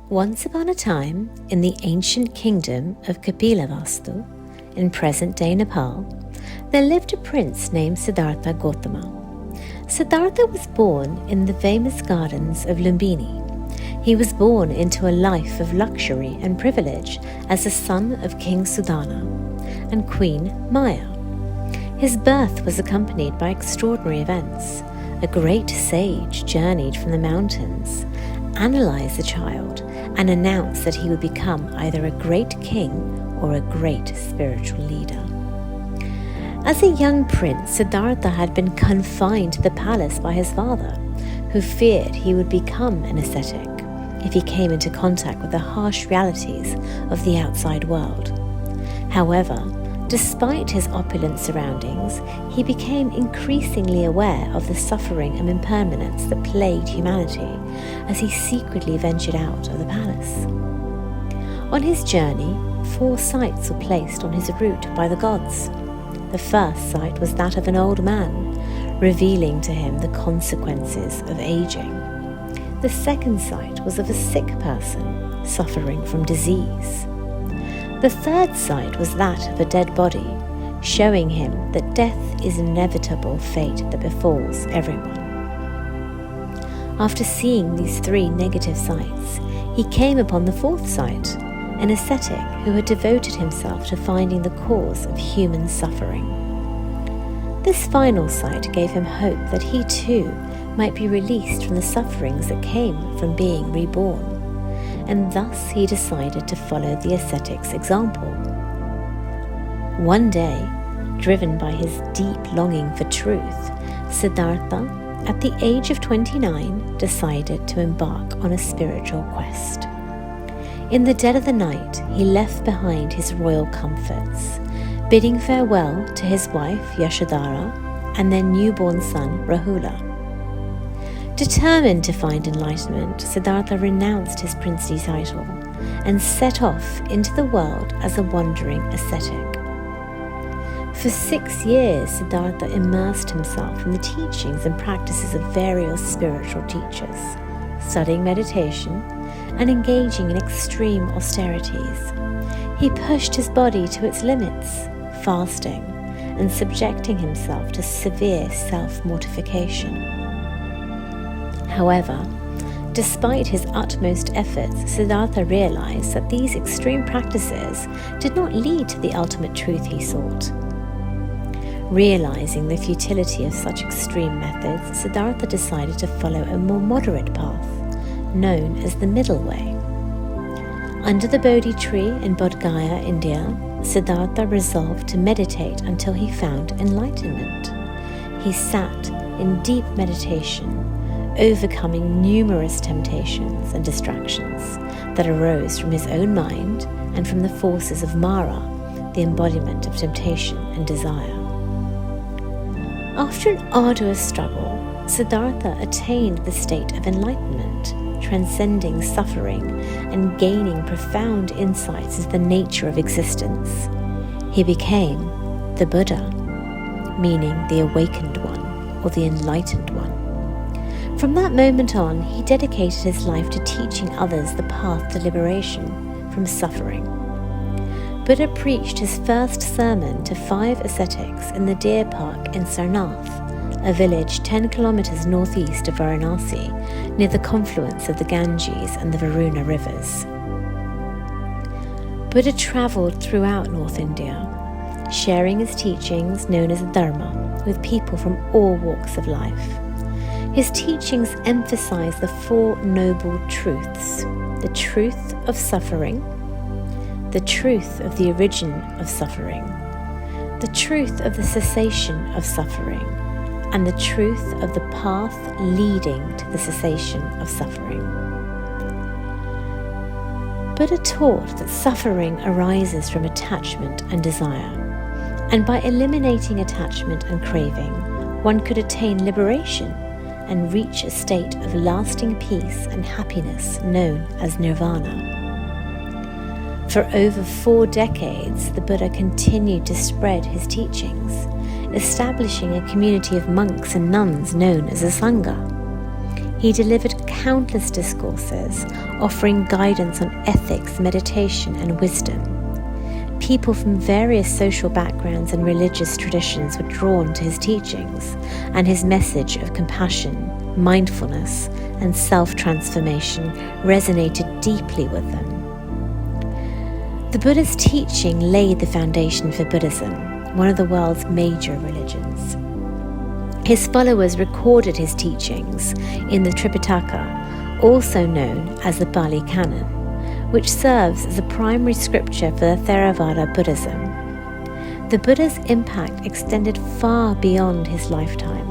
Once upon a time, in the ancient kingdom of Kapilavastu, in present-day Nepal, there lived a prince named Siddhartha Gautama. Siddhartha was born in the famous gardens of Lumbini. He was born into a life of luxury and privilege as the son of King Sudana and Queen Maya. His birth was accompanied by extraordinary events. A great sage journeyed from the mountains, analyzed the child, and announced that he would become either a great king or a great spiritual leader. As a young prince, Siddhartha had been confined to the palace by his father, who feared he would become an ascetic if he came into contact with the harsh realities of the outside world. However, despite his opulent surroundings, he became increasingly aware of the suffering and impermanence that plagued humanity as he secretly ventured out of the palace. On his journey, 4 sights were placed on his route by the gods. The first sight was that of an old man, revealing to him the consequences of aging. The second sight was of a sick person suffering from disease. The third sight was that of a dead body, showing him that death is an inevitable fate that befalls everyone. After seeing these 3 negative sights, he came upon the 4th sight, an ascetic who had devoted himself to finding the cause of human suffering. This final sight gave him hope that he too might be released from the sufferings that came from being reborn, and thus he decided to follow the ascetic's example. One day, driven by his deep longing for truth, Siddhartha, at the age of 29, decided to embark on a spiritual quest. In the dead of the night, he left behind his royal comforts, bidding farewell to his wife Yashodhara and their newborn son Rahula. Determined to find enlightenment, Siddhartha renounced his princely title and set off into the world as a wandering ascetic. For 6 years, Siddhartha immersed himself in the teachings and practices of various spiritual teachers, studying meditation and engaging in extreme austerities. He pushed his body to its limits, fasting and subjecting himself to severe self-mortification. However, despite his utmost efforts, Siddhartha realized that these extreme practices did not lead to the ultimate truth he sought. Realizing the futility of such extreme methods, Siddhartha decided to follow a more moderate path, known as the middle way. Under the Bodhi tree in Bodh Gaya, India, Siddhartha resolved to meditate until he found enlightenment. He sat in deep meditation, overcoming numerous temptations and distractions that arose from his own mind and from the forces of Mara, the embodiment of temptation and desire. After an arduous struggle, Siddhartha attained the state of enlightenment, transcending suffering and gaining profound insights into the nature of existence. He became the Buddha, meaning the awakened one or the enlightened one. From that moment on, he dedicated his life to teaching others the path to liberation from suffering. Buddha preached his first sermon to 5 ascetics in the deer park in Sarnath, a village 10 kilometers northeast of Varanasi, near the confluence of the Ganges and the Varuna rivers. Buddha traveled throughout North India, sharing his teachings, known as Dharma, with people from all walks of life. His teachings emphasize the 4 noble truths: the truth of suffering, the truth of the origin of suffering, the truth of the cessation of suffering, and the truth of the path leading to the cessation of suffering. Buddha taught that suffering arises from attachment and desire, and by eliminating attachment and craving, one could attain liberation and reach a state of lasting peace and happiness known as nirvana. For over 4 decades, the Buddha continued to spread his teachings, establishing a community of monks and nuns known as a Sangha. He delivered countless discourses, offering guidance on ethics, meditation, and wisdom. People from various social backgrounds and religious traditions were drawn to his teachings, and his message of compassion, mindfulness, and self-transformation resonated deeply with them. The Buddha's teaching laid the foundation for Buddhism, one of the world's major religions. His followers recorded his teachings in the Tripitaka, also known as the Pali Canon, which serves as a primary scripture for the Theravada Buddhism. The Buddha's impact extended far beyond his lifetime,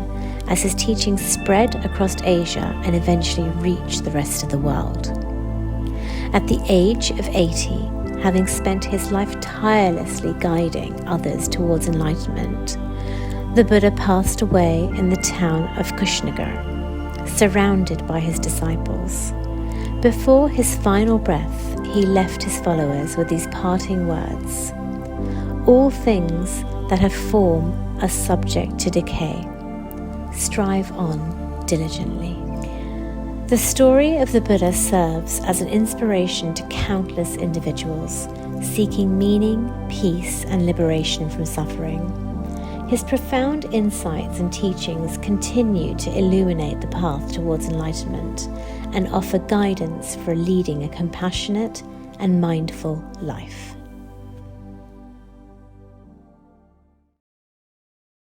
as his teachings spread across Asia and eventually reached the rest of the world. At the age of 80, having spent his life tirelessly guiding others towards enlightenment, the Buddha passed away in the town of Kushinagar, surrounded by his disciples. Before his final breath, he left his followers with these parting words: "All things that have form are subject to decay. Strive on diligently." The story of the Buddha serves as an inspiration to countless individuals seeking meaning, peace, and liberation from suffering. His profound insights and teachings continue to illuminate the path towards enlightenment and offer guidance for leading a compassionate and mindful life.